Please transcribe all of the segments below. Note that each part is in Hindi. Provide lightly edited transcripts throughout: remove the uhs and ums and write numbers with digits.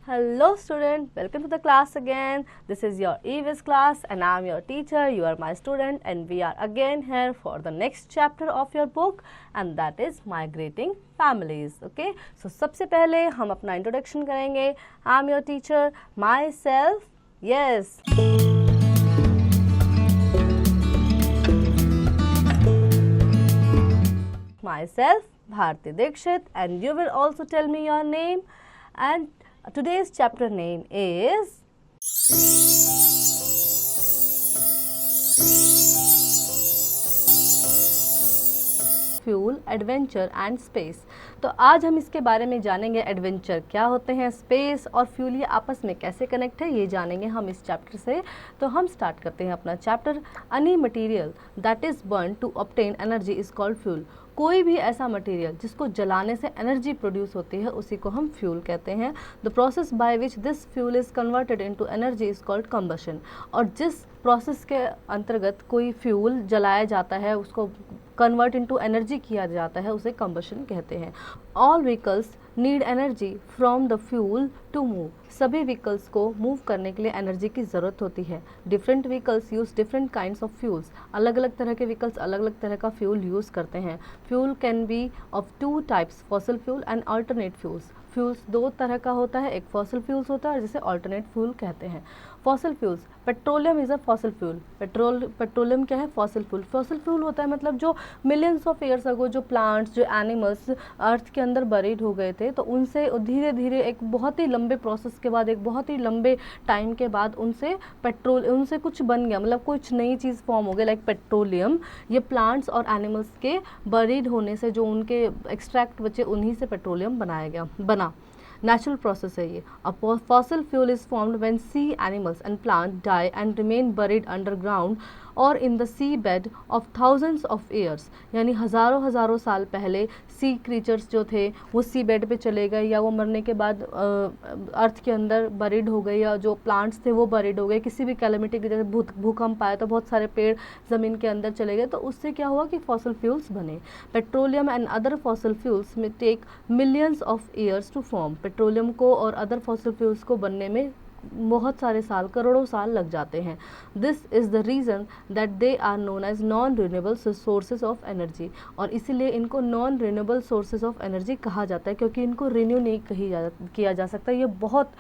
Hello student, welcome to the class again. This is your EVS class and I am your teacher. You are my student and we are again here for the next chapter of your book and that is Migrating Families. Okay, so सबसे पहले हम अपना introduction करेंगे. I am your teacher, myself, yes. Myself, Bharti Dikshit, and you will also tell me your name. And today's chapter name is fuel, adventure and space. तो आज हम इसके बारे में जानेंगे. एडवेंचर क्या होते हैं, स्पेस और फ्यूल ये आपस में कैसे कनेक्ट है, ये जानेंगे हम इस चैप्टर से. तो हम स्टार्ट करते हैं अपना chapter. Any material that is burn to obtain energy is called fuel. कोई भी ऐसा मटेरियल जिसको जलाने से एनर्जी प्रोड्यूस होती है उसी को हम फ्यूल कहते हैं. The process by which this fuel is converted into energy is called combustion. और जिस प्रोसेस के अंतर्गत कोई फ्यूल जलाया जाता है उसको कन्वर्ट इनटू एनर्जी किया जाता है उसे कंबशन कहते हैं. All vehicles need energy from the fuel to move. सभी व्हीकल्स को मूव करने के लिए एनर्जी की ज़रूरत होती है. Different vehicles use different kinds of fuels. अलग अलग तरह के व्हीकल्स अलग अलग तरह का फ्यूल यूज़ करते हैं. Fuel can be of two types, fossil fuel and alternate fuels. Fuels दो तरह का होता है, एक फॉसिल फ्यूल्स होता है जिसे अल्टरनेट फ्यूल कहते हैं. Fossil fuels, petroleum is a fossil fuel. Petroleum क्या है, फॉसिल फ्यूल. फॉसिल फ्यूल होता है मतलब जो मिलियंस ऑफ ईयर्स अगो जो प्लांट्स, जो एनिमल्स अर्थ के अंदर बरीड हो गए थे तो उनसे धीरे धीरे एक बहुत ही लंबे प्रोसेस के बाद, एक बहुत ही लंबे टाइम के बाद उनसे कुछ बन गया, मतलब कुछ नई चीज़ फॉर्म हो गई लाइक पेट्रोलियम. ये प्लांट्स और एनिमल्स के बरीड होने से जो उनके एक्सट्रैक्ट बचे उन्हीं से पेट्रोलियम बना. Natural process है ये. A fossil fuel is formed when sea animals and plants die and remain buried underground or in the sea bed of thousands of years. यानी हज़ारों साल पहले सी क्रीचर्स जो थे वो सी बेड पे चले गए या वो मरने के बाद अर्थ के अंदर बरीड हो गए, या जो प्लांट्स थे वो बरीड हो गए. किसी भी कैलेमिटी की जैसे भूकंप आया तो बहुत सारे पेड़ ज़मीन के अंदर चले गए, तो उससे क्या हुआ कि फॉसिल फ्यूल्स बने. Petroleum and other fossil fuels may take millions of years to form. Petroleum को और अदर फॉसिल फ्यूल्स को बनने में बहुत सारे साल, करोड़ों साल लग जाते हैं. This is the reason that they are known as non renewable sources of energy. और इसीलिए इनको non renewable sources of energy कहा जाता है क्योंकि इनको रिन्यू नहीं किया जा सकता. ये बहुत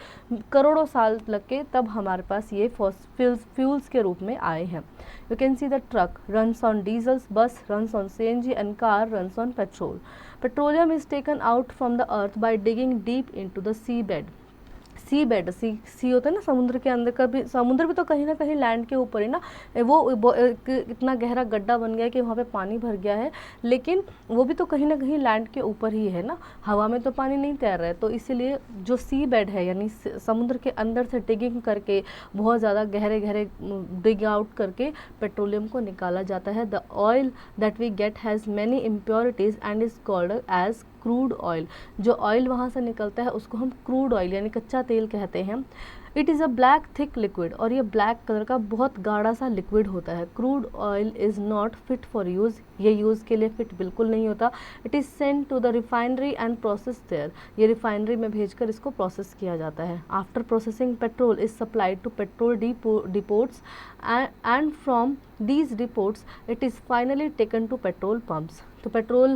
करोड़ों साल लग के तब हमारे पास ये फ्यूल्स के रूप में आए हैं. You can see the truck runs on diesels, bus runs on CNG and car runs on petrol. Petroleum is taken out from the earth by digging deep into the sea bed. Sea bed, sea होता है ना समुद्र के अंदर. कभी समुद्र भी तो कहीं ना कहीं लैंड के ऊपर ही ना, वो इतना गहरा गड्ढा बन गया कि वहाँ पे पानी भर गया है, लेकिन वो भी तो कहीं ना कहीं लैंड के ऊपर ही है ना, हवा में तो पानी नहीं तैर रहा है. तो इसीलिए जो सी बेड है यानी समुद्र के अंदर से डिगिंग करके बहुत ज़्यादा गहरे डिग आउट करके पेट्रोलियम को निकाला जाता है. The oil that we get has many impurities and is called as crude oil. जो ऑयल वहाँ से निकलता है उसको हम क्रूड ऑयल यानी कच्चा तेल कहते हैं. It is a black thick liquid. और ये ब्लैक कलर का बहुत गाढ़ा सा लिक्विड होता है. Crude oil is not fit for use. ये यूज़ के लिए फिट बिल्कुल नहीं होता. It is sent to the refinery and process there. ये रिफाइनरी में भेजकर इसको प्रोसेस किया जाता है. After processing petrol is supplied to petrol depots and from these depots it is finally taken to petrol pumps. तो पेट्रोल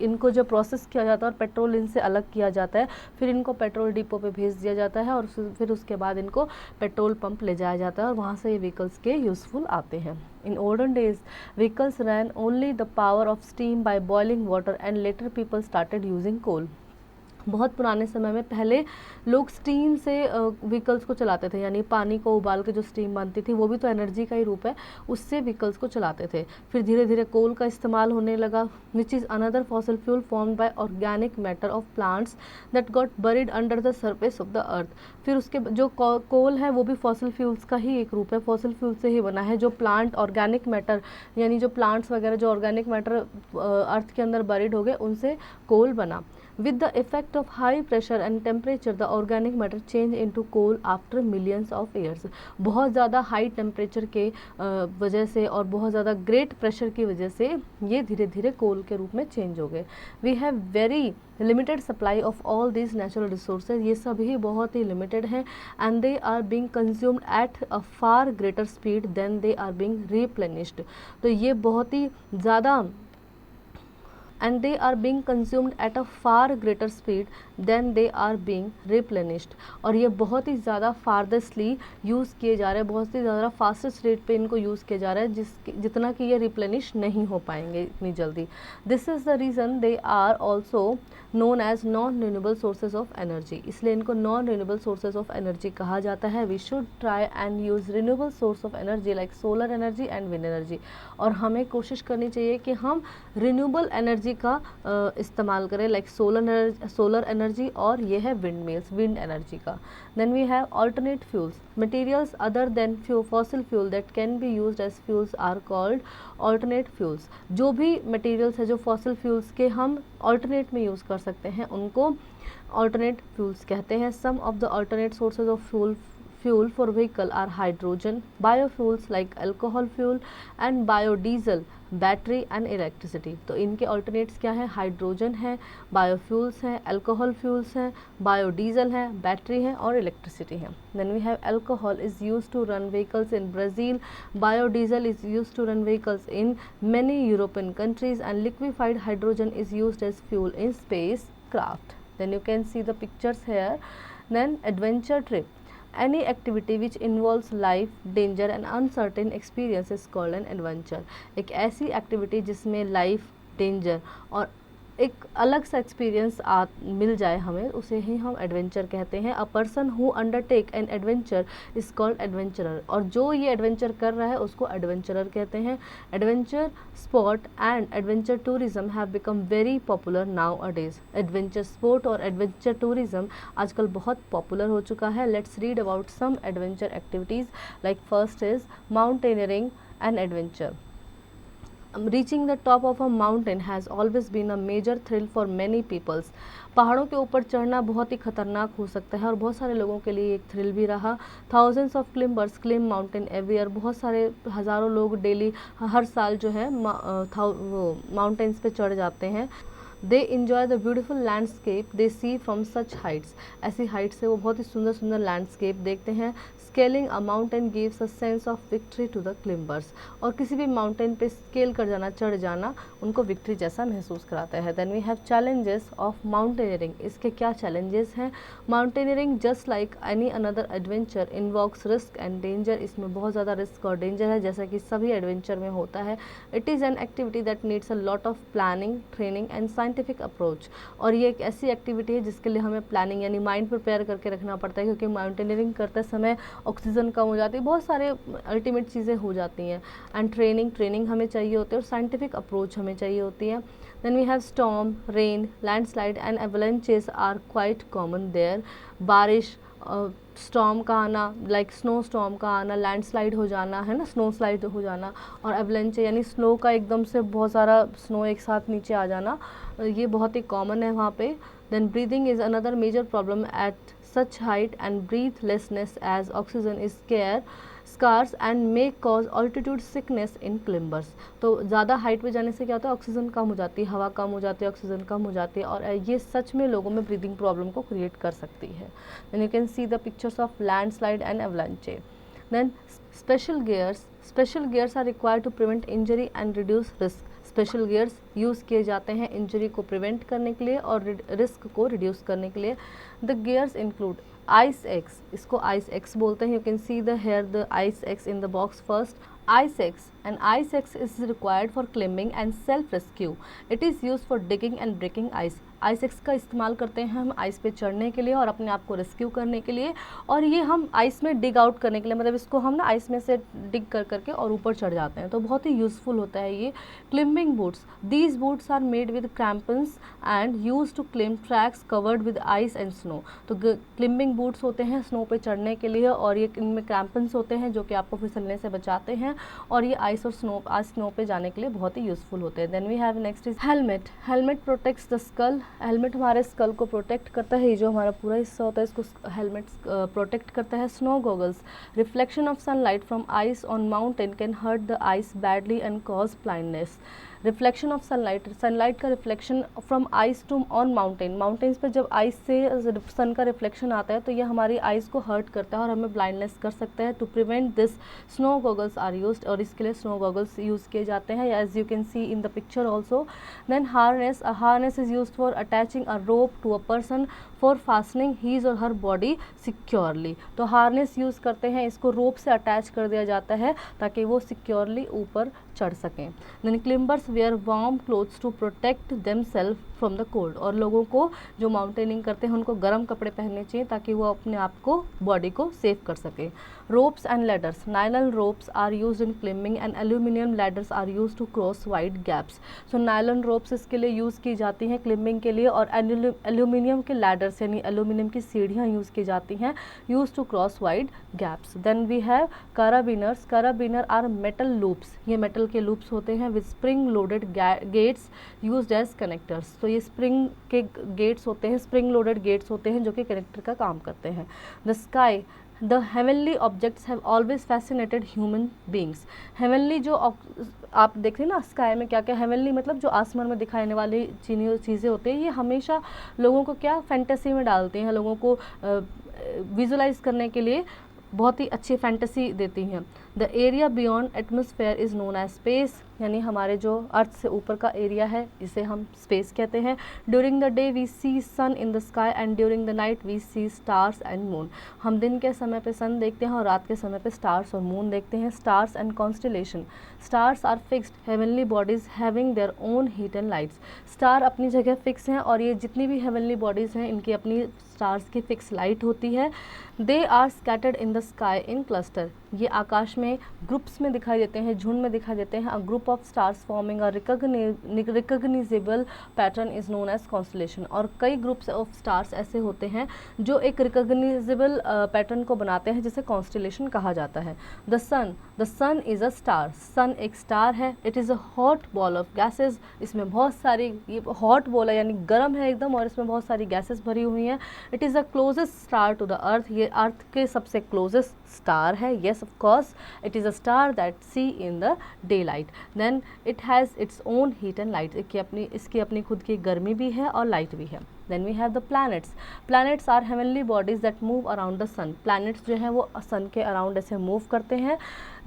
इनको जो प्रोसेस किया जाता है और पेट्रोल इनसे अलग किया जाता है, फिर इनको पेट्रोल डिपो पे भेज दिया जाता है और फिर उसके बाद इनको पेट्रोल पंप ले जाया जाता है और वहाँ से ये व्हीकल्स के यूज़फुल आते हैं. In olden days, vehicles ran only the power of steam by boiling water and later people started using coal. बहुत पुराने समय में पहले लोग स्टीम से व्हीकल्स को चलाते थे, यानी पानी को उबाल के जो स्टीम बनती थी वो भी तो एनर्जी का ही रूप है, उससे व्हीकल्स को चलाते थे. फिर धीरे धीरे कोल का इस्तेमाल होने लगा, which is another fossil fuel formed by organic matter of plants that got buried under the surface of the अर्थ. फिर उसके जो कोल है वो भी फॉसिल फ्यूल्स का ही एक रूप है, फॉसिल फ्यूल से ही बना है. जो प्लांट ऑर्गेनिक मैटर यानी जो प्लांट्स वगैरह जो ऑर्गेनिक मैटर अर्थ के अंदर बरीड हो गए उनसे कोल बना. With the effect effect of high pressure and temperature the organic matter change into coal after millions of years. बहुत ज़्यादा हाई टेम्परेचर के वजह से और बहुत ज़्यादा ग्रेट प्रेशर की वजह से ये धीरे धीरे कोल के रूप में चेंज हो गए। We have very limited supply of all these natural resources, ये सभी बहुत ही लिमिटेड हैं, and they are being consumed at a far greater speed than they are being replenished. तो ये बहुत ही ज़्यादा and they are being consumed at a far greater speed than they are being replenished। और ये बहुत ही ज़्यादा farthestly यूज़ किए जा रहे हैं, बहुत ही ज़्यादा फास्टेस्ट रेट पे इनको यूज़ किया जा रहा है जितना कि ये रिप्लेनिश नहीं हो पाएंगे इतनी जल्दी। This is the reason they are also known as non renewable sources of energy, इसलिए इनको non renewable sources of energy कहा जाता है। We should try and use renewable source of energy like solar energy and wind energy, और हमें कोशिश करनी चाहिए कि हम रिन्यूएबल एनर्जी का इस्तेमाल करें लाइक सोलर एनर्जी और ये है विंड मिल्स, विंड एनर्जी का। Then we have alternate fuels, materials other than fossil fuel that can be used as fuels are called alternate fuels. जो भी मटेरियल्स है जो फॉसिल फ्यूल्स के हम अल्टरनेट में यूज़ कर सकते हैं उनको अल्टरनेट फ्यूल्स कहते हैं। Some of the alternate sources of fuel for vehicle are hydrogen, biofuels like alcohol fuel and biodiesel, battery and electricity. तो इनके अल्टरनेट्स क्या है, हाइड्रोजन है, बायोफ्यूल्स हैं, अल्कोहल फ्यूल्स हैं, बायोडीजल है, बैटरी है और इलेक्ट्रिसिटी है। Then we have alcohol is used to run vehicles in Brazil, biodiesel is used to run vehicles in many European countries and liquefied hydrogen is used as fuel in space craft. Then you can see the pictures here. Then adventure trip, any activity which involves life, danger and uncertain experience is called an adventure। एक ऐसी एक्टिविटी जिसमें लाइफ, डेंजर और एक अलग सा एक्सपीरियंस मिल जाए हमें, उसे ही हम एडवेंचर कहते हैं। A person who undertake an adventure is called adventurer, और जो ये एडवेंचर कर रहा है उसको एडवेंचरर कहते हैं। Adventure sport and adventure tourism have become very popular nowadays. Adventure sport और एडवेंचर टूरिज्म आजकल बहुत पॉपुलर हो चुका है। Let's read about some adventure activities like first is mountaineering and adventure. Reaching the top of a mountain has always been a major thrill for many peoples। पहाड़ों के ऊपर चढ़ना बहुत ही खतरनाक हो सकता है और बहुत सारे लोगों के लिए एक थ्रिल भी रहा। Thousands of climbers climb mountain every year, बहुत सारे हज़ारों लोग डेली हर साल जो है माउंटेन्स पे चढ़ जाते हैं। They enjoy the beautiful landscape they see from such heights, ऐसी हाइट से वो बहुत ही सुंदर सुंदर लैंडस्केप देखते हैं। Scaling a mountain gives a sense of victory to the climbers, और किसी भी माउंटेन पे स्केल कर जाना, चढ़ जाना उनको विक्ट्री जैसा महसूस कराता है। Then we have challenges of mountaineering, इसके क्या चैलेंजेस हैं। Mountaineering just like any another adventure involves risk and danger, इसमें बहुत ज़्यादा रिस्क और डेंजर है जैसा कि सभी एडवेंचर में होता है। It is an activity that needs a lot of planning, training and scientific approach, और ये एक ऐसी एक्टिविटी है जिसके लिए हमें प्लानिंग यानी माइंड प्रिपेयर करके रखना पड़ता है, क्योंकि माउंटेनियरिंग करते समय ऑक्सीजन कम हो जाती है, बहुत सारे अल्टीमेट चीज़ें हो जाती हैं। एंड ट्रेनिंग हमें चाहिए होती है और साइंटिफिक अप्रोच हमें चाहिए होती है। Then we have storm, rain, landslide and avalanches are quite common there. बारिश, स्टॉर्म का आना लाइक स्नो स्टॉर्म का आना, लैंडस्लाइड हो जाना है ना, स्नो स्लाइड हो जाना, और एवलांचे यानी स्नो का एकदम से बहुत सारा स्नो एक साथ नीचे आ जाना, ये बहुत ही कॉमन है वहाँ पे। Then breathing is another major problem at such height and breathlessness as oxygen is scarce and may cause altitude sickness in climbers। तो ज़्यादा हाइट पे जाने से क्या होता है, ऑक्सीजन कम हो जाती है, हवा कम हो जाती है, ऑक्सीजन कम हो जाती है, और ये सच में लोगों में ब्रीदिंग प्रॉब्लम को क्रिएट कर सकती है। Then you can see the pictures of landslide and avalanche. Then special gears are required to prevent injury and reduce risk. Special gears use किए जाते हैं इंजरी को प्रिवेंट करने के लिए और रिस्क को रिड्यूस करने के लिए। The gears include ice axe, इसको आइस एक्स बोलते हैं। You can see the here the ice axe in the box first. Ice axe, an ice axe is required for climbing and self rescue. It is used for digging and breaking ice. Ice axe का इस्तेमाल करते हैं हम आइस पे चढ़ने के लिए और अपने आप को रेस्क्यू करने के लिए, और ये हम आइस में डिग आउट करने के लिए, मतलब इसको हम ना आइस में से डिग कर करके और ऊपर चढ़ जाते हैं, तो बहुत ही यूज़फुल होता है ये। Climbing boots, these boots are made with crampons and use to climb tracks covered with ice and snow. तो क्लिम्बिंग बूट्स होते हैं स्नो पे चढ़ने के लिए, और ये इनमें क्रैम्पन्स होते हैं जो कि आपको फिसलने से बचाते हैं, और ये आइस और स्नो पे जाने के लिए बहुत ही यूज़फुल होते हैं। Then we have next is helmet. Helmet protects the skull. Helmet हमारे स्कल को प्रोटेक्ट करता है, ये जो हमारा पूरा हिस्सा होता है इसको हेलमेट प्रोटेक्ट करता है। Snow goggles. Reflection of sunlight from ice on mountain can hurt the eyes badly and cause blindness. Reflection of sunlight, sunlight का reflection from ice to on mountain, mountains पर जब आइस से सन का रिफ्लेक्शन आता है तो ये हमारी आइस को हर्ट करता है और हमें ब्लाइंडनेस कर सकता है। To prevent this snow goggles are used, और इसके लिए स्नो गॉगल्स यूज़ किए जाते हैं, as you can see in the picture also. Then harness, a harness is used for attaching a rope to a person for fastening his और हर बॉडी सिक्योरली। तो हार्नेस यूज़ करते हैं, इसको रोप से अटैच कर दिया जाता है ताकि वो सिक्योरली ऊपर चढ़ सकें। Then climbers wear warm clothes to protect themselves from the cold, और लोगों को जो माउंटेनिंग करते हैं उनको गर्म कपड़े पहनने चाहिए ताकि वो अपने आप को, बॉडी को सेव कर सके। Ropes and ladders, nylon ropes are used in climbing and aluminium ladders are used to cross wide gaps. So nylon ropes इसके लिए यूज़ की जाती हैं क्लिम्बिंग के लिए, और एल्यूमिनियम के लैडर्स यानी एल्यूमिनियम की सीढ़ियाँ यूज़ की जाती हैं, use to cross wide gaps. Then we have carabiners. Carabiner are metal loops, ये मेटल के लूप्स होते हैं with spring loaded gates used as connectors. तो ये स्प्रिंग के गेट्स होते हैं, स्प्रिंग लोडेड गेट्स होते हैं जो कि कनेक्टर का काम करते हैं। The sky, the heavenly objects have always fascinated human beings. Heavenly जो आप देख रहे हैं ना स्काई में क्या क्या, हेवनली मतलब जो आसमान में दिखाने वाली चीज़ें होती हैं, ये हमेशा लोगों को क्या फैंटेसी में डालती हैं, लोगों को विजुलाइज करने के लिए बहुत ही अच्छी फैंटेसी देती हैं। The area beyond atmosphere is known as space, यानी हमारे जो अर्थ से ऊपर का एरिया है इसे हम स्पेस कहते हैं। During the day we see sun in the sky and during the night we see stars and moon. हम दिन के समय पे सन देखते हैं और रात के समय पे स्टार्स और मून देखते हैं। Stars and constellation, stars are fixed heavenly bodies having their own heat and lights. Star अपनी जगह फिक्स हैं और ये जितनी भी हेवनली बॉडीज़ हैं इनकी अपनी स्टार्स की फिक्स लाइट होती है। They are scattered in the sky in cluster, ये आकाश में ग्रुप्स में दिखाई देते हैं, झुंड में दिखाई देते हैं। A group of stars forming a recognizable pattern is known as constellation, और कई ग्रुप्स ऑफ स्टार्स ऐसे होते हैं जो एक रिकॉग्निजेबल पैटर्न को बनाते हैं जिसे कॉन्स्टलेशन कहा जाता है। The sun is a star, sun एक स्टार है। It is a hot ball of gases, इसमें बहुत सारी, ये हॉट बॉल है यानी गर्म है एकदम और इसमें बहुत सारी गैसेज भरी हुई हैं। It is a closest star to the earth, ये अर्थ के सबसे क्लोजेस्ट स्टार है। Yes of course it is a star that see in the day light. Then it has its own heat and light, इसकी अपनी खुद की गर्मी भी है और लाइट भी है। Then we have the planets. Planets are heavenly bodies that move around the sun. Planets जो हैं वो सन के अराउंड ऐसे मूव करते हैं।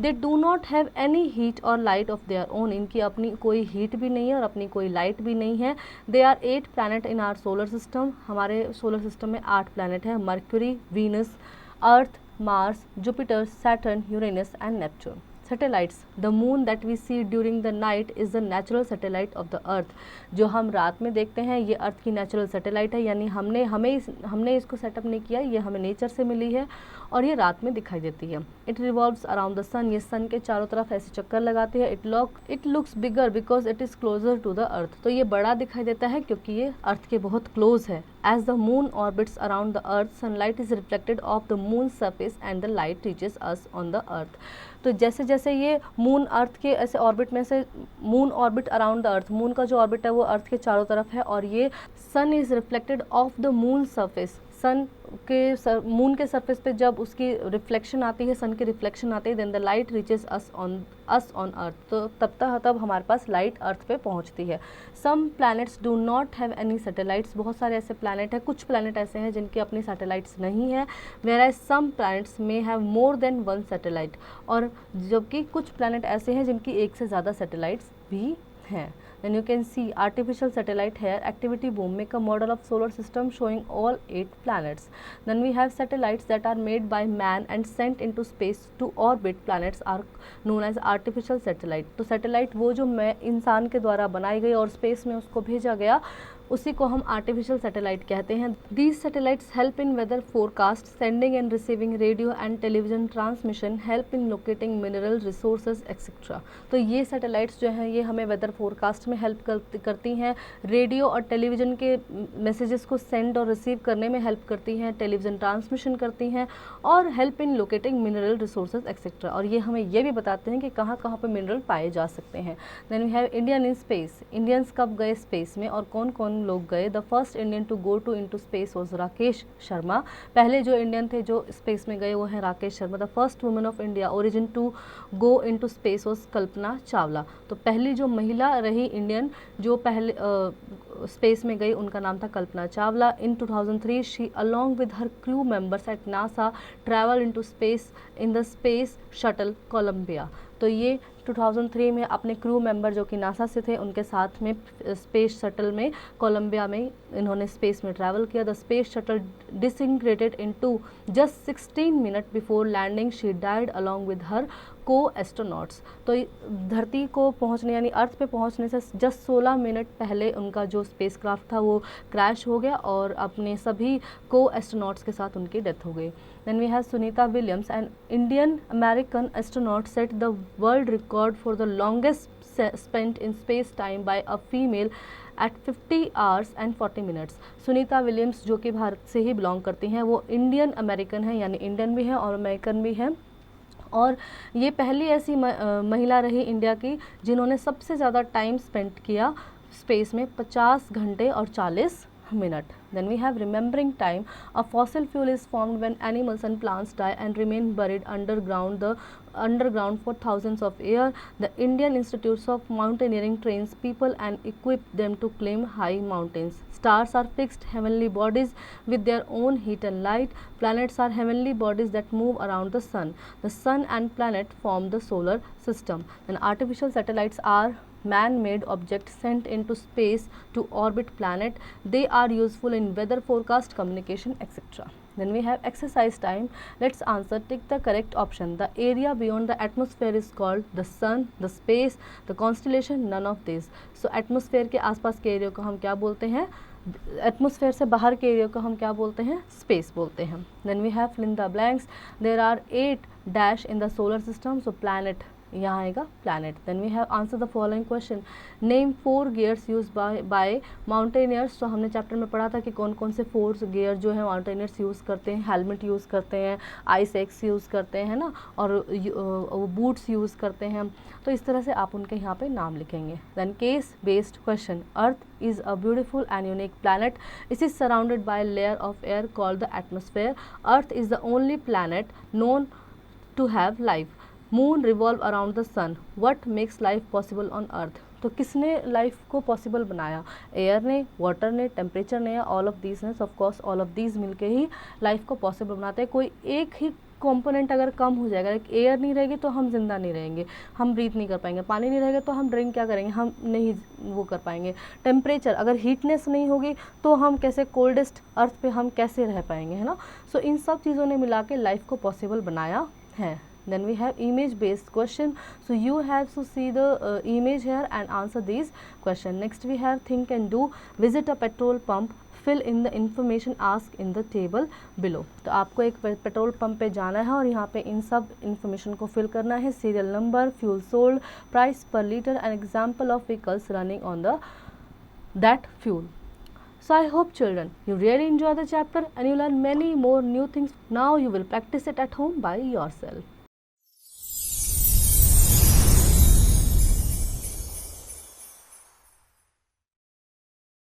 They do not have any heat or light of their own. इनकी अपनी कोई हीट भी नहीं है और अपनी कोई लाइट भी नहीं है। They are 8 planet in our solar system. हमारे सोलर सिस्टम में 8 प्लैनेट हैं, Mercury, Venus, Earth, Mars, Jupiter, Saturn, Uranus and Neptune. Satellites, the moon that we see during the night is the natural satellite of the earth. जो हम रात में देखते हैं ये अर्थ की नेचुरल सैटेलाइट है, यानी हमने इसको सेटअप नहीं किया, ये हमें नेचर से मिली है और ये रात में दिखाई देती है। It revolves around the sun, ये सन के चारों तरफ ऐसे चक्कर लगाती है। It looks bigger because it is closer to the earth, तो ये बड़ा दिखाई देता है क्योंकि ये अर्थ के बहुत क्लोज है। As the moon orbits around the earth sunlight is reflected off the moon surface and the light reaches us on the earth. तो जैसे जैसे ये मून अर्थ के ऐसे ऑर्बिट में से, moon orbit around the earth, moon का जो ऑर्बिट है वो अर्थ के चारों तरफ है और ये sun is reflected off the moon surface, moon के सरफेस पे जब उसकी रिफ्लेक्शन आती है, सन की रिफ्लेक्शन आती है, then the light reaches us on earth, तो तब हमारे पास लाइट अर्थ पे पहुंचती है। Some planets do not have any satellites, बहुत सारे ऐसे प्लैनेट हैं, कुछ प्लैनेट ऐसे हैं जिनकी अपनी सैटेलाइट्स नहीं है। वेयर सम प्लैनेट्स में have more than one satellite, और जबकि कुछ प्लैनेट ऐसे हैं जिनकी एक से ज़्यादा सैटेलाइट्स भी हैं। Then you can see artificial satellite here. Activity boom make a model of solar system showing all 8 planets. Then we have satellites that are made by man and sent into space to orbit planets are known as artificial satellite. तो सैटेलाइट वो जो इंसान के द्वारा बनाई गई और स्पेस में उसको भेजा गया उसी को हम आर्टिफिशियल सैटेलाइट कहते हैं। These satellites help in weather forecast, sending and receiving radio and television transmission, help in locating mineral resources etcetera. तो ये सैटेलाइट्स जो हैं ये हमें वेदर फोरकास्ट में हेल्प करती हैं, रेडियो और टेलीविजन के मैसेजेस को सेंड और रिसीव करने में हेल्प करती हैं, टेलीविजन ट्रांसमिशन करती हैं, और help in locating mineral resources etcetera. और ये हमें ये भी बताते हैं कि कहाँ कहाँ पर मिनरल पाए जा सकते हैं। Then we have Indian in space. Indians कब गए स्पेस में और कौन कौन लोग गए? The first Indian to go to into space was Rakesh Sharma. पहले जो इंडियन थे जो स्पेस में गए वो है Rakesh Sharma. The first woman of India origin to go into space was Kalpana Chawla. तो पहली जो महिला रही इंडियन जो पहले स्पेस में गई उनका नाम था Kalpana Chawla. In 2003 she along with her crew members at NASA travel into space in the space shuttle Columbia. तो ये 2003 में अपने क्रू मेंबर जो कि नासा से थे उनके साथ में स्पेस शटल में कोलंबिया में इन्होंने स्पेस में ट्रैवल किया। The space shuttle disintegrated into just 16 minute before landing she died along with her co astronauts. तो धरती को पहुंचने यानी अर्थ पे पहुंचने से जस्ट 16 मिनट पहले उनका जो स्पेसक्राफ्ट था वो क्रैश हो गया और अपने सभी को एस्ट्रोनॉट्स के साथ उनकी डेथ हो गई। Then we have Sunita Williams, an Indian American astronaut, set the world record for the longest spent in space time by a female at 50 hours and 40 minutes. Sunita Williams जो कि भारत से ही बिलोंग करती हैं, वो इंडियन अमेरिकन है यानी इंडियन भी है और अमेरिकन भी है, और ये पहली ऐसी महिला रही इंडिया की जिन्होंने सबसे ज़्यादा टाइम स्पेंड किया स्पेस में, 50 घंटे और 40 minute. Then we have remembering time. A fossil fuel is formed when animals and plants die and remain buried underground for thousands of years. The Indian Institutes of Mountaineering trains people and equip them to climb high mountains. Stars are fixed heavenly bodies with their own heat and light. Planets are heavenly bodies that move around the sun. The sun and planet form the solar system. And artificial satellites are man-made objects sent into space to orbit planet. They are useful in weather forecast, communication, etc. Then we have exercise time. Let's answer. Tick the correct option. The area beyond the atmosphere is called the sun, the space, the constellation. None of these. So atmosphere के आसपास के एरिया को हम क्या बोलते हैं? एटमॉस्फेयर से बाहर के एरिया को हम क्या बोलते हैं? स्पेस बोलते हैं। Then we have fill in the blanks. There are 8 dash in the solar system. So planet यहाँ आएगा planet. Then we have answer the following question. Name 4 gears use by mountaineers. तो हमने चैप्टर में पढ़ा था कि कौन कौन से 4 गियर जो है माउंटेनियर्स यूज़ करते हैं। हेलमेट यूज़ करते हैं, आइस एक्स यूज़ करते हैं ना, और बूट्स यूज़ करते हैं। तो इस तरह से आप उनके यहाँ पे नाम लिखेंगे। Then case based question. Earth is a beautiful and unique planet. It is surrounded by layer of air called the atmosphere. Earth is the only planet known to have life. Moon revolve around the sun. What makes life possible on earth. तो किसने लाइफ को पॉसिबल बनाया? एयर ने, वाटर ने, टेम्परेचर ने, या ऑल ऑफ दीज ने? Of course all of these मिलके ही लाइफ को पॉसिबल बनाते हैं। कोई एक ही कंपोनेंट अगर कम हो जाएगा, एयर नहीं रहेगी तो हम जिंदा नहीं रहेंगे, हम ब्रीथ नहीं कर पाएंगे। पानी नहीं रहेगा तो हम ड्रिंक क्या करेंगे, हम नहीं वो कर पाएंगे। टेम्परेचर, अगर हीटनेस नहीं होगी तो हम कैसे कोल्डेस्ट अर्थ पे हम कैसे रह पाएंगे, है ना। सो इन सब चीज़ों ने मिला के लाइफ को पॉसिबल बनाया है। Then we have image based question. So you have to see the image here and answer these question. Next we have think and do. Visit a petrol pump. Fill in the information asked in the table below. तो आपको एक पेट्रोल पंप पे जाना है और यहाँ पे इन सब इन्फॉर्मेशन को फिल करना है। Serial number, fuel sold, price per litre and example of vehicles running on the that fuel. So I hope children you really enjoy the chapter and you learn many more new things. Now you will practice it at home by yourself.